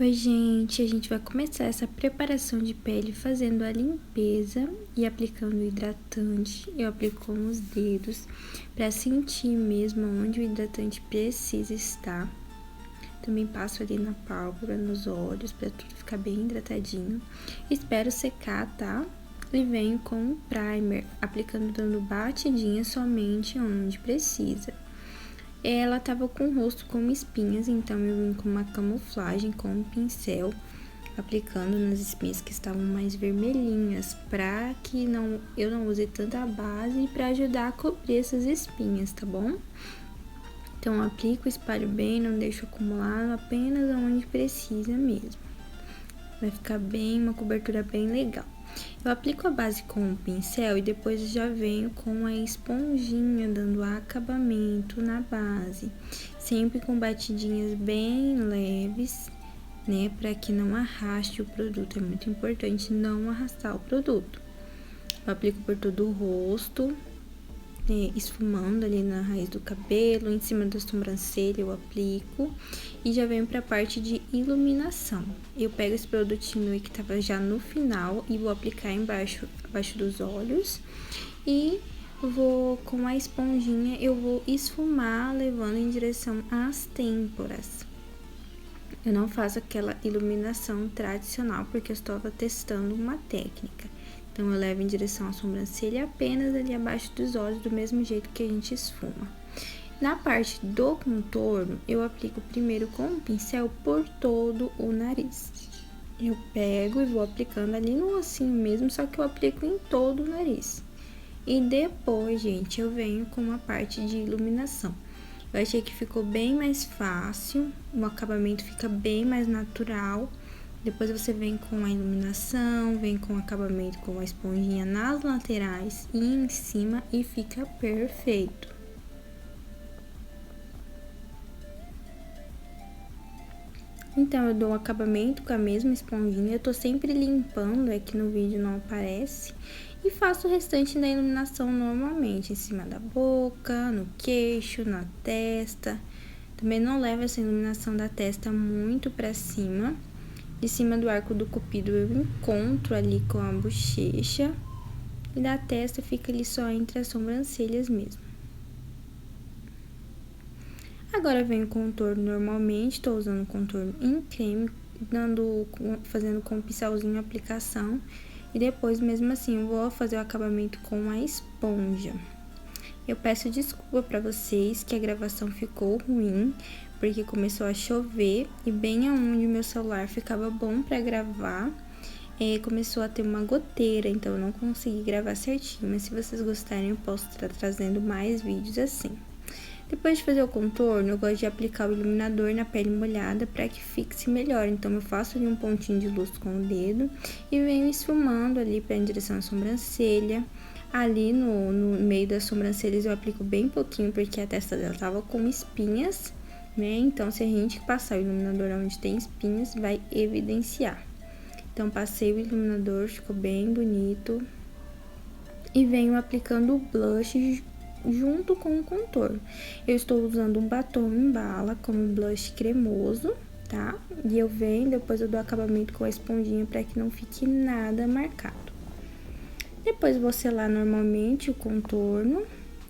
Oi, gente, a gente vai começar essa preparação de pele fazendo a limpeza e aplicando o hidratante. Eu aplico com os dedos para sentir mesmo onde o hidratante precisa estar. Também passo ali na pálpebra, nos olhos, para tudo ficar bem hidratadinho. Espero secar, tá? E venho com o primer, aplicando dando batidinha somente onde precisa. Ela tava com o rosto com espinhas, então eu vim com uma camuflagem com um pincel, aplicando nas espinhas que estavam mais vermelhinhas, pra que eu não use tanta base e pra ajudar a cobrir essas espinhas, tá bom? Então, aplico, espalho bem, não deixo acumular, apenas onde precisa mesmo. Vai ficar bem, uma cobertura bem legal. Eu aplico a base com o pincel e depois já venho com a esponjinha, dando acabamento na base. Sempre com batidinhas bem leves, né? Para que não arraste o produto. É muito importante não arrastar o produto. Eu aplico por todo o rosto, esfumando ali na raiz do cabelo, em cima da sobrancelha eu aplico e já venho para a parte de iluminação. Eu pego esse produtinho aí que tava já no final e vou aplicar abaixo dos olhos e vou com a esponjinha eu vou esfumar levando em direção às têmporas. Eu não faço aquela iluminação tradicional porque eu estava testando uma técnica. Então, eu levo em direção à sobrancelha apenas ali abaixo dos olhos, do mesmo jeito que a gente esfuma. Na parte do contorno, eu aplico primeiro com o pincel por todo o nariz. Eu pego e vou aplicando ali no ossinho mesmo, só que eu aplico em todo o nariz. E depois, gente, eu venho com uma parte de iluminação. Eu achei que ficou bem mais fácil, o acabamento fica bem mais natural. Depois você vem com a iluminação, vem com o acabamento com a esponjinha nas laterais e em cima e fica perfeito. Então, eu dou o acabamento com a mesma esponjinha, eu tô sempre limpando, é que no vídeo não aparece. E faço o restante da iluminação normalmente, em cima da boca, no queixo, na testa. Também não levo essa iluminação da testa muito pra cima. De cima do arco do cupido eu encontro ali com a bochecha. E da testa fica ali só entre as sobrancelhas mesmo. Agora eu venho o contorno normalmente, tô usando contorno em creme, fazendo com o pincelzinho a aplicação. E depois, mesmo assim, eu vou fazer o acabamento com a esponja. Eu peço desculpa pra vocês que a gravação ficou ruim, porque começou a chover e bem aonde o meu celular ficava bom pra gravar, começou a ter uma goteira, então eu não consegui gravar certinho. Mas se vocês gostarem, eu posso estar trazendo mais vídeos assim. Depois de fazer o contorno, eu gosto de aplicar o iluminador na pele molhada para que fixe melhor. Então, eu faço ali um pontinho de luz com o dedo e venho esfumando ali em direção à sobrancelha. Ali no meio das sobrancelhas eu aplico bem pouquinho, porque a testa dela tava com espinhas, né? Então, se a gente passar o iluminador onde tem espinhas, vai evidenciar. Então, passei o iluminador, ficou bem bonito. E venho aplicando o blush junto com o contorno. Eu estou usando um batom em bala como blush cremoso, tá? E eu venho, depois eu dou acabamento com a esponjinha para que não fique nada marcado. Depois vou selar normalmente o contorno,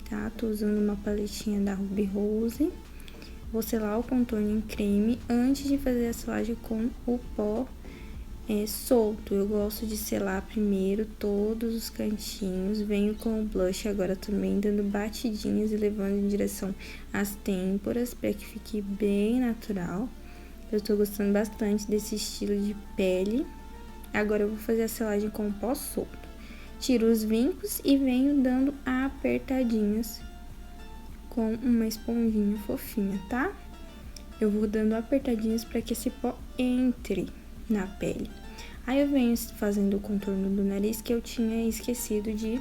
tá? Tô usando uma paletinha da Ruby Rose. Vou selar o contorno em creme antes de fazer a selagem com o pó solto. Eu gosto de selar primeiro todos os cantinhos, venho com o blush agora também dando batidinhas e levando em direção às têmporas para que fique bem natural. Eu tô gostando bastante desse estilo de pele. Agora eu vou fazer a selagem com o pó solto. Tiro os vincos e venho dando apertadinhas com uma esponjinha fofinha, tá? Eu vou dando apertadinhas para que esse pó entre na pele. Aí eu venho fazendo o contorno do nariz que eu tinha esquecido de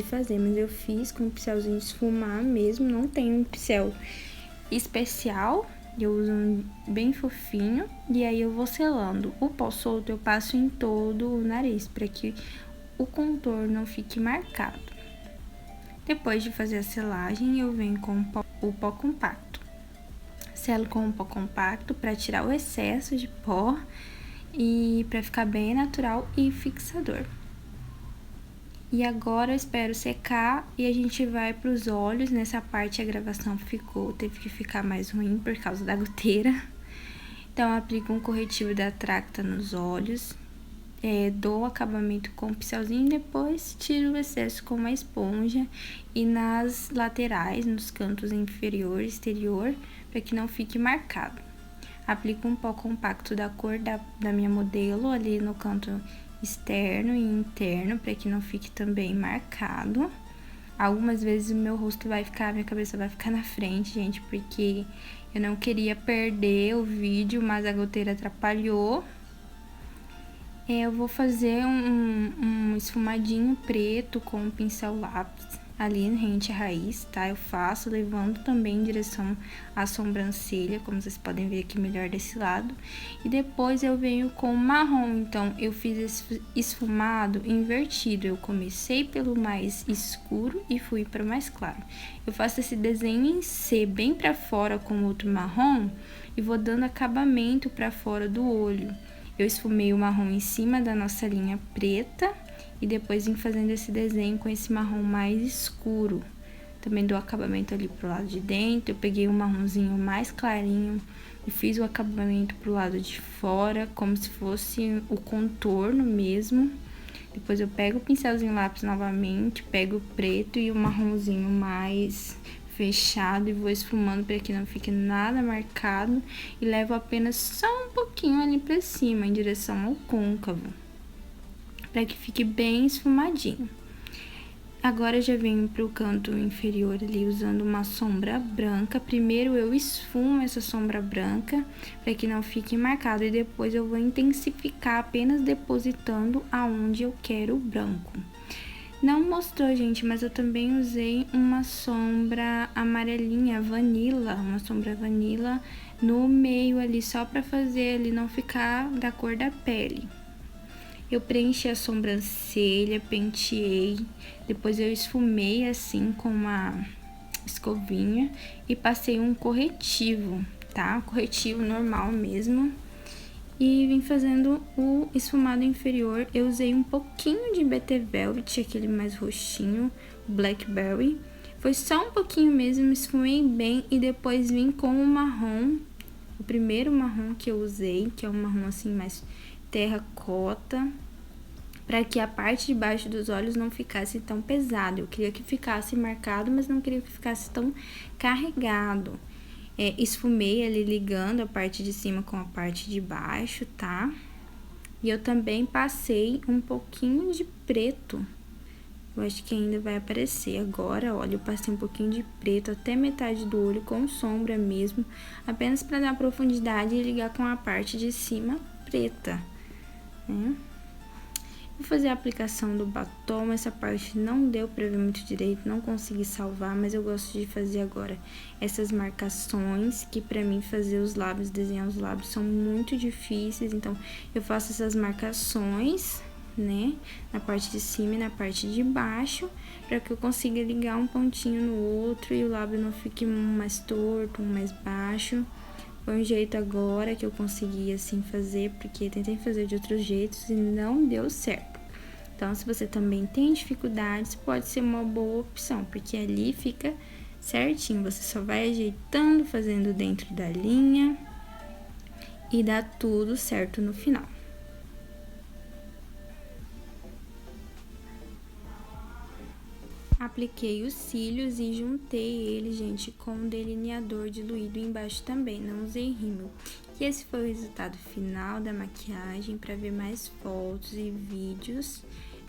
fazer, mas eu fiz com um pincelzinho de esfumar mesmo, não tem um pincel especial, eu uso um bem fofinho, e aí eu vou selando. O pó solto eu passo em todo o nariz, para que o contorno não fique marcado. Depois de fazer a selagem, eu venho com o pó compacto. selo com um pó compacto para tirar o excesso de pó e para ficar bem natural e fixador. E agora eu espero secar e a gente vai para os olhos. Nessa parte a gravação teve que ficar mais ruim por causa da goteira. Então eu aplico um corretivo da Tracta nos olhos, dou acabamento com um pincelzinho e depois tiro o excesso com uma esponja e nas laterais, nos cantos inferior e exterior, para que não fique marcado. Aplico um pó compacto da cor da minha modelo ali no canto externo e interno, para que não fique também marcado. Algumas vezes o meu rosto minha cabeça vai ficar na frente, gente, porque eu não queria perder o vídeo, mas a goteira atrapalhou. Eu vou fazer um esfumadinho preto com um pincel lápis ali no rente raiz, tá? Eu faço levando também em direção à sobrancelha, como vocês podem ver aqui melhor desse lado. E depois eu venho com marrom, então eu fiz esse esfumado invertido. Eu comecei pelo mais escuro e fui para o mais claro. Eu faço esse desenho em C bem para fora com outro marrom e vou dando acabamento para fora do olho. Eu esfumei o marrom em cima da nossa linha preta e depois vim fazendo esse desenho com esse marrom mais escuro. Também dou acabamento ali pro lado de dentro. Eu peguei um marronzinho mais clarinho e fiz o acabamento pro lado de fora, como se fosse o contorno mesmo. Depois eu pego o pincelzinho lápis novamente, pego o preto e o marronzinho mais fechado e vou esfumando para que não fique nada marcado e levo apenas só um pouquinho ali para cima, em direção ao côncavo, para que fique bem esfumadinho. Agora eu já venho pro canto inferior ali usando uma sombra branca. Primeiro eu esfumo essa sombra branca para que não fique marcado e depois eu vou intensificar apenas depositando aonde eu quero o branco. Não mostrou, gente, mas eu também usei uma sombra amarelinha, uma sombra vanilla no meio ali, só pra fazer ele não ficar da cor da pele. Eu preenchi a sobrancelha, penteei, depois eu esfumei assim com uma escovinha e passei um corretivo, tá? Corretivo normal mesmo. E vim fazendo o esfumado inferior. Eu usei um pouquinho de BT Velvet, aquele mais roxinho, Blackberry. Foi só um pouquinho mesmo, esfumei bem e depois vim com o marrom. O primeiro marrom que eu usei, que é um marrom assim mais terracota, para que a parte de baixo dos olhos não ficasse tão pesado. Eu queria que ficasse marcado, mas não queria que ficasse tão carregado. Esfumei ali ligando a parte de cima com a parte de baixo, tá? E eu também passei um pouquinho de preto. Eu acho que ainda vai aparecer agora, olha, eu passei um pouquinho de preto até metade do olho com sombra mesmo, apenas para dar profundidade e ligar com a parte de cima preta, né? Vou fazer a aplicação do batom, essa parte não deu pra ver muito direito, não consegui salvar, mas eu gosto de fazer agora essas marcações, que pra mim fazer os lábios, desenhar os lábios são muito difíceis, então eu faço essas marcações, né, na parte de cima e na parte de baixo, pra que eu consiga ligar um pontinho no outro e o lábio não fique um mais torto, um mais baixo. Foi um jeito agora que eu consegui assim fazer, porque tentei fazer de outros jeitos e não deu certo. Então, se você também tem dificuldades, pode ser uma boa opção, porque ali fica certinho. Você só vai ajeitando, fazendo dentro da linha e dá tudo certo no final. Apliquei os cílios e juntei ele, gente, com um delineador diluído embaixo também, não usei rímel. E esse foi o resultado final da maquiagem. Para ver mais fotos e vídeos,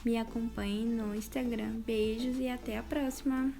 me acompanhe no Instagram. Beijos e até a próxima!